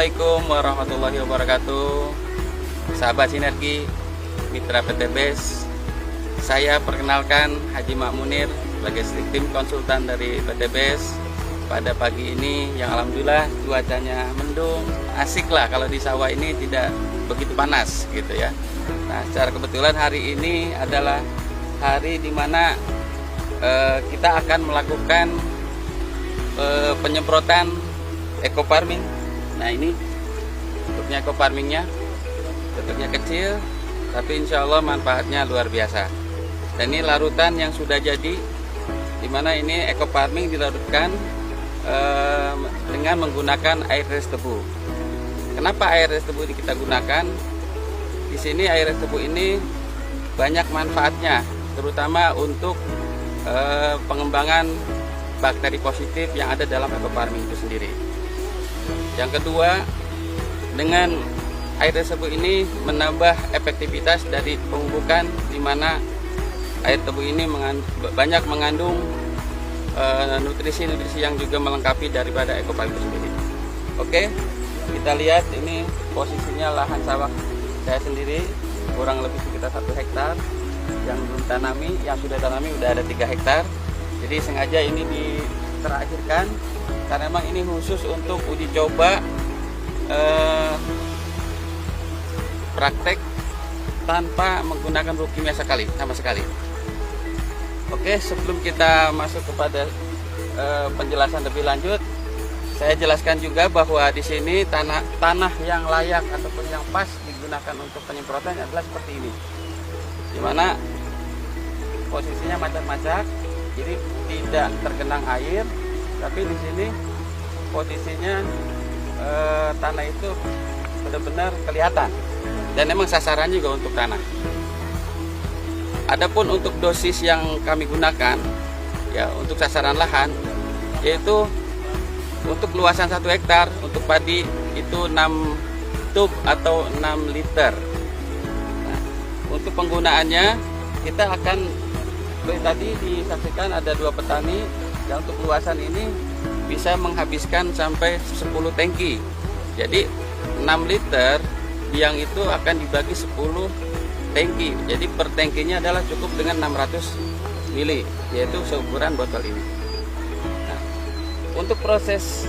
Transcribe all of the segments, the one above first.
Assalamualaikum warahmatullahi wabarakatuh. Sahabat Sinergi, mitra PT BES, saya perkenalkan Haji Mak Munir sebagai tim konsultan dari PT BES. Pada pagi ini yang alhamdulillah cuacanya mendung, asik lah kalau di sawah ini tidak begitu panas gitu ya. Nah, secara kebetulan hari ini adalah hari dimana kita akan melakukan penyemprotan eco farming. Nah, ini bentuknya eco farmingnya, bentuknya kecil tapi insya Allah manfaatnya luar biasa. Dan ini larutan yang sudah jadi, dimana ini eco farming dilarutkan dengan menggunakan air res tebu. Kenapa air res tebu ini kita gunakan? Di sini air res tebu ini banyak manfaatnya, terutama untuk pengembangan bakteri positif yang ada dalam eco farming itu sendiri. Yang kedua, dengan air res tebu ini menambah efektivitas dari pemupukan, di mana air tebu ini banyak mengandung nutrisi-nutrisi yang juga melengkapi daripada eco farming itu sendiri. Oke, kita lihat ini posisinya lahan sawah saya sendiri, kurang lebih sekitar 1 hektar. Yang belum tanami, yang sudah tanami udah ada 3 hektar. Jadi sengaja ini diterakhirkan karena memang ini khusus untuk uji coba praktek tanpa menggunakan pupuk kimia sama sekali. Oke, sebelum kita masuk kepada penjelasan lebih lanjut, saya jelaskan juga bahwa di sini tanah yang layak ataupun yang pas digunakan untuk penyemprotan adalah seperti ini, dimana posisinya macak-macak, jadi tidak tergenang air, tapi di sini posisinya tanah itu benar-benar kelihatan, dan memang sasarannya juga untuk tanah. Adapun untuk dosis yang kami gunakan ya untuk sasaran lahan, yaitu untuk luasan 1 hektar untuk padi itu 6 tub atau 6 liter. Nah, untuk penggunaannya kita akan, seperti tadi disaksikan ada 2 petani yang untuk luasan ini bisa menghabiskan sampai 10 tangki. Jadi 6 liter yang itu akan dibagi 10 tangki. Jadi per tangkinya adalah cukup dengan 600 mili, yaitu seukuran botol ini. Nah, untuk proses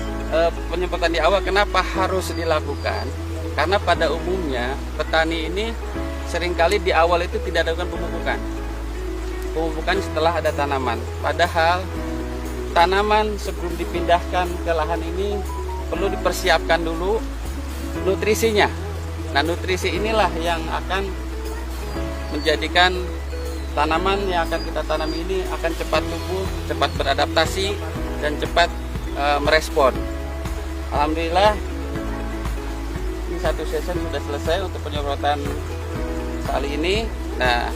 penyemprotan di awal kenapa harus dilakukan? Karena pada umumnya petani ini seringkali di awal itu tidak dilakukan pemupukan setelah ada tanaman. Padahal tanaman sebelum dipindahkan ke lahan ini perlu dipersiapkan dulu nutrisinya. Nah, nutrisi inilah yang akan menjadikan tanaman yang akan kita tanam ini akan cepat tumbuh, cepat beradaptasi, dan cepat merespon. Alhamdulillah ini 1 season sudah selesai untuk penyemprotan kali ini. Nah,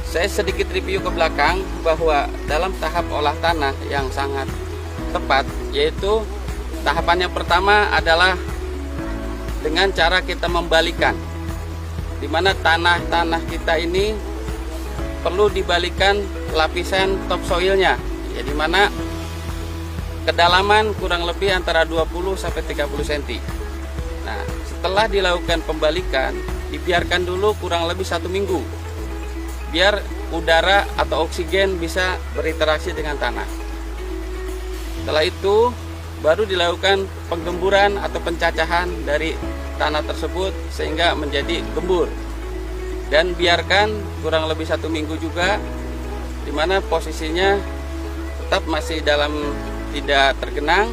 saya sedikit review ke belakang bahwa dalam tahap olah tanah yang sangat tepat, yaitu tahapan yang pertama adalah dengan cara kita membalikan, di mana tanah kita ini perlu dibalikan lapisan topsoilnya, ya, di mana kedalaman kurang lebih antara 20 sampai 30 cm. Nah, setelah dilakukan pembalikan, dibiarkan dulu kurang lebih 1 minggu biar udara atau oksigen bisa berinteraksi dengan tanah. Setelah itu baru dilakukan penggemburan atau pencacahan dari tanah tersebut sehingga menjadi gembur, dan biarkan kurang lebih 1 minggu juga, dimana posisinya tetap masih dalam tidak tergenang.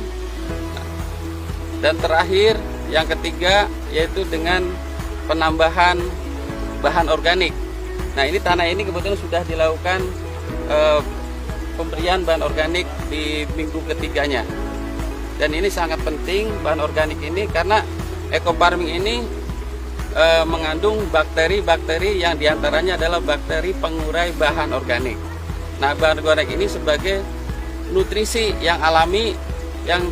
Dan terakhir yang ketiga yaitu dengan penambahan bahan organik. Nah, ini tanah ini kebetulan sudah dilakukan pemberian bahan organik di minggu ketiganya, dan ini sangat penting bahan organik ini karena eco farming ini mengandung bakteri-bakteri yang diantaranya adalah bakteri pengurai bahan organik. Nah, bahan organik ini sebagai nutrisi yang alami yang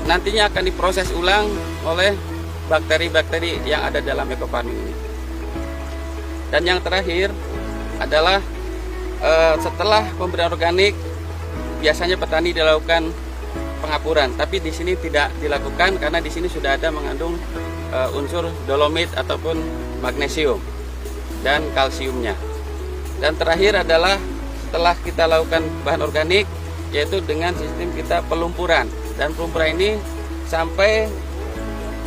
nantinya akan diproses ulang oleh bakteri-bakteri yang ada dalam eco farming ini. Dan yang terakhir adalah setelah pemberian organik, biasanya petani dilakukan pengapuran, tapi di sini tidak dilakukan karena di sini sudah ada mengandung unsur dolomit ataupun magnesium dan kalsiumnya. Dan terakhir adalah setelah kita lakukan bahan organik, yaitu dengan sistem kita pelumpuran, dan pelumpuran ini sampai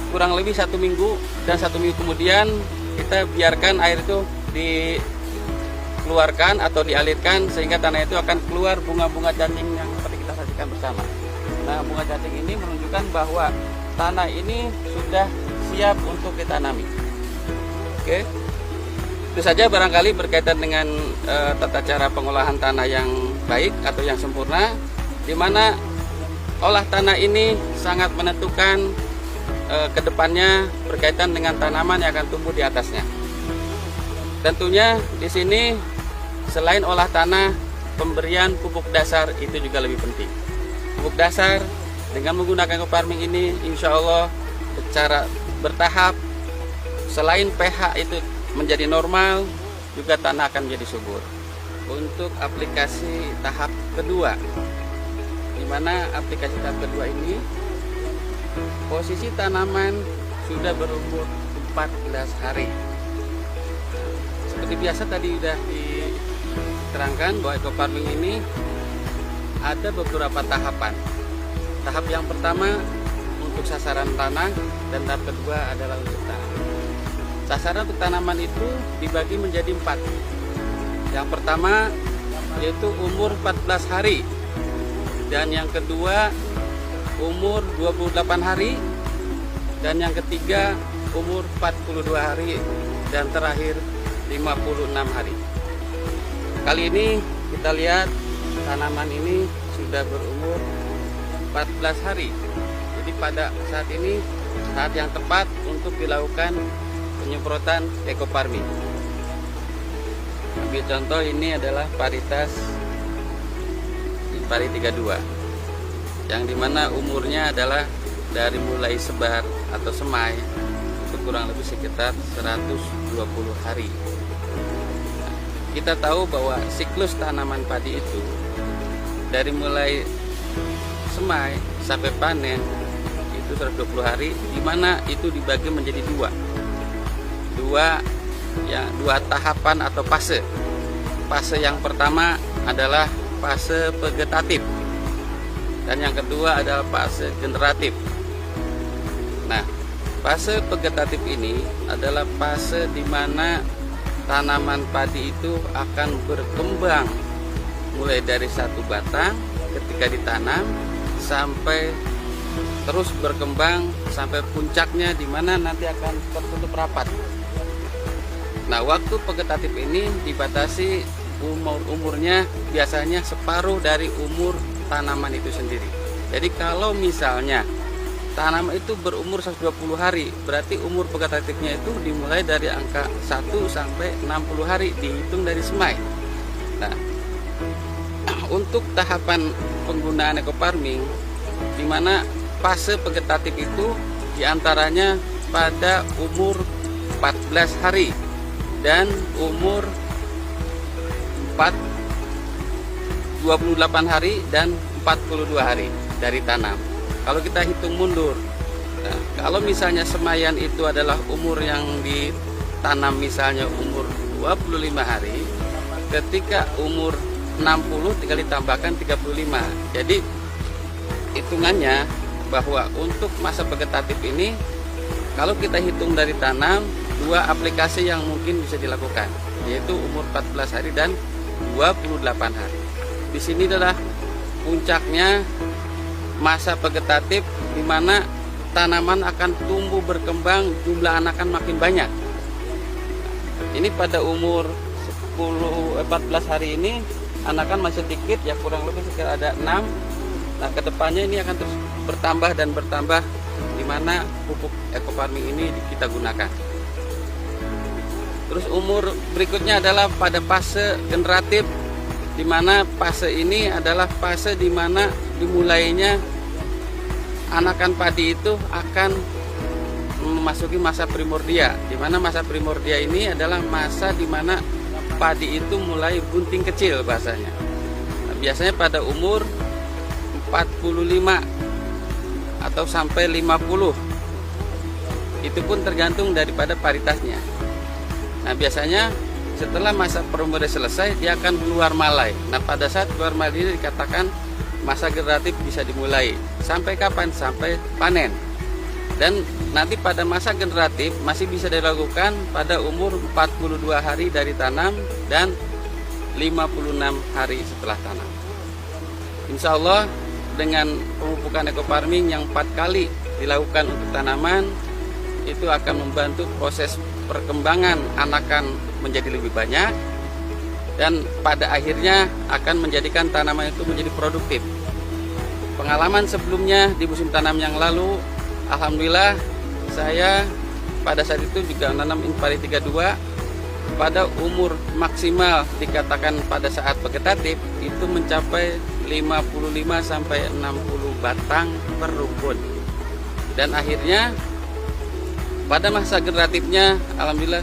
kurang lebih 1 minggu, dan 1 minggu kemudian kita biarkan air itu dikeluarkan atau dialirkan sehingga tanah itu akan keluar bunga-bunga cacing yang seperti kita saksikan bersama. Nah, bunga cacing ini menunjukkan bahwa tanah ini sudah siap untuk ditanami. Oke, itu saja barangkali berkaitan dengan tata cara pengolahan tanah yang baik atau yang sempurna, di mana olah tanah ini sangat menentukan kedepannya berkaitan dengan tanaman yang akan tumbuh di atasnya. Tentunya di sini selain olah tanah, pemberian pupuk dasar itu juga lebih penting. Pupuk dasar dengan menggunakan ekofarming ini, insya Allah secara bertahap, selain pH itu menjadi normal, juga tanah akan menjadi subur. Untuk aplikasi tahap kedua, di mana aplikasi tahap kedua ini posisi tanaman sudah berumur 14 hari. Seperti biasa tadi sudah diterangkan bahwa ekofarming ini ada beberapa tahapan. Tahap yang pertama untuk sasaran tanah, dan tahap kedua adalah untuk tanaman. Sasaran untuk tanaman itu dibagi menjadi 4. Yang pertama yaitu umur 14 hari, dan yang kedua umur 28 hari, dan yang ketiga umur 42 hari, dan terakhir 56 hari. Kali ini kita lihat tanaman ini sudah berumur 14 hari. Jadi pada saat ini saat yang tepat untuk dilakukan penyemprotan ekofarming. Ambil contoh, ini adalah varietas Impari 32 yang dimana umurnya adalah dari mulai sebar atau semai itu kurang lebih sekitar 120 hari. Nah, kita tahu bahwa siklus tanaman padi itu dari mulai semai sampai panen itu 120 hari, dimana itu dibagi menjadi dua tahapan atau fase. Fase yang pertama adalah fase vegetatif, dan yang kedua adalah fase generatif. Nah, fase vegetatif ini adalah fase di mana tanaman padi itu akan berkembang mulai dari satu batang ketika ditanam sampai terus berkembang sampai puncaknya di mana nanti akan tertutup rapat. Nah, waktu vegetatif ini dibatasi umurnya biasanya separuh dari umur tanaman itu sendiri. Jadi kalau misalnya tanaman itu berumur 120 hari, berarti umur vegetatifnya itu dimulai dari angka 1 sampai 60 hari dihitung dari semai. Nah, untuk tahapan penggunaan ekofarming, di mana fase vegetatif itu diantaranya pada umur 14 hari dan umur 28 hari dan 42 hari dari tanam. Kalau kita hitung mundur, nah, kalau misalnya semaian itu adalah umur yang ditanam misalnya umur 25 hari, ketika umur 60 tinggal ditambahkan 35. Jadi hitungannya bahwa untuk masa vegetatif ini kalau kita hitung dari tanam, 2 aplikasi yang mungkin bisa dilakukan, yaitu umur 14 hari dan 28 hari. Di sini adalah puncaknya masa vegetatif, di mana tanaman akan tumbuh berkembang, jumlah anakan makin banyak. Ini pada umur 14 hari ini anakan masih sedikit, ya kurang lebih sekitar ada 6. Nah, kedepannya ini akan terus bertambah dan bertambah, di mana pupuk ekofarming ini kita gunakan. Terus umur berikutnya adalah pada fase generatif, di mana fase ini adalah fase di mana dimulainya anakan padi itu akan memasuki masa primordia, di mana masa primordia ini adalah masa di mana padi itu mulai bunting kecil bahasanya. Nah, biasanya pada umur 4 45 atau sampai 50. Itu pun tergantung daripada paritasnya. Nah, biasanya setelah masa perumuran selesai, dia akan keluar malai. Nah, pada saat keluar malai ini dikatakan masa generatif bisa dimulai. Sampai kapan? Sampai panen. Dan nanti pada masa generatif masih bisa dilakukan pada umur 42 hari dari tanam dan 56 hari setelah tanam. Insya Allah dengan pemupukan ekofarming yang 4 kali dilakukan untuk tanaman, itu akan membantu proses perkembangan anakan menjadi lebih banyak, dan pada akhirnya akan menjadikan tanaman itu menjadi produktif. Pengalaman sebelumnya di musim tanam yang lalu, alhamdulillah saya pada saat itu juga menanam Impari 32 pada umur maksimal dikatakan pada saat vegetatif itu mencapai 55 sampai 60 batang per rumpun. Dan akhirnya pada masa generatifnya alhamdulillah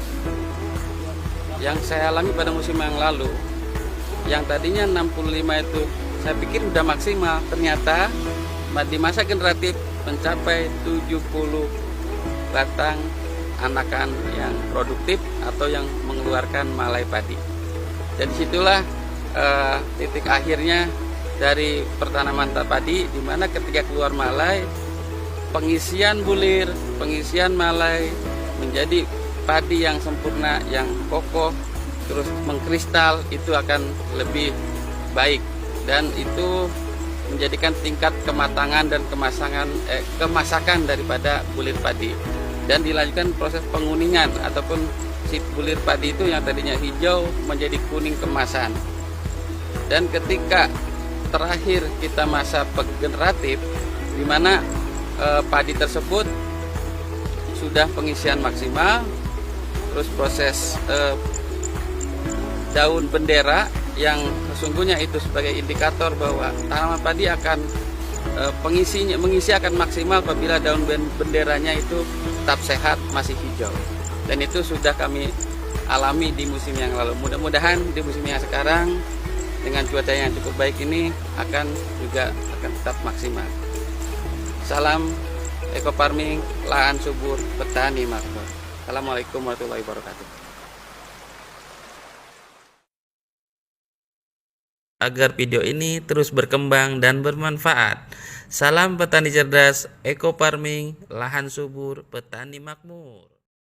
yang saya alami pada musim yang lalu, yang tadinya 65 itu saya pikir udah maksimal, ternyata di masa generatif mencapai 70 batang anakan yang produktif atau yang mengeluarkan malai padi. Jadi situlah titik akhirnya dari pertanaman padi, di mana ketika keluar malai, pengisian bulir, pengisian malai menjadi padi yang sempurna, yang kokoh, terus mengkristal, itu akan lebih baik, dan itu menjadikan tingkat kematangan dan kemasakan daripada bulir padi. Dan dilanjutkan proses penguningan ataupun si bulir padi itu yang tadinya hijau menjadi kuning kemasan. Dan ketika terakhir kita masa generatif, di mana padi tersebut sudah pengisian maksimal, terus proses daun bendera yang sesungguhnya itu sebagai indikator bahwa tanaman padi akan mengisi akan maksimal apabila daun benderanya itu tetap sehat, masih hijau. Dan itu sudah kami alami di musim yang lalu. Mudah-mudahan di musim yang sekarang dengan cuaca yang cukup baik ini akan tetap maksimal. Salam ekofarming, lahan subur, petani makmur. Assalamualaikum warahmatullahi wabarakatuh. Agar video ini terus berkembang dan bermanfaat, salam petani cerdas, ekofarming, lahan subur, petani makmur.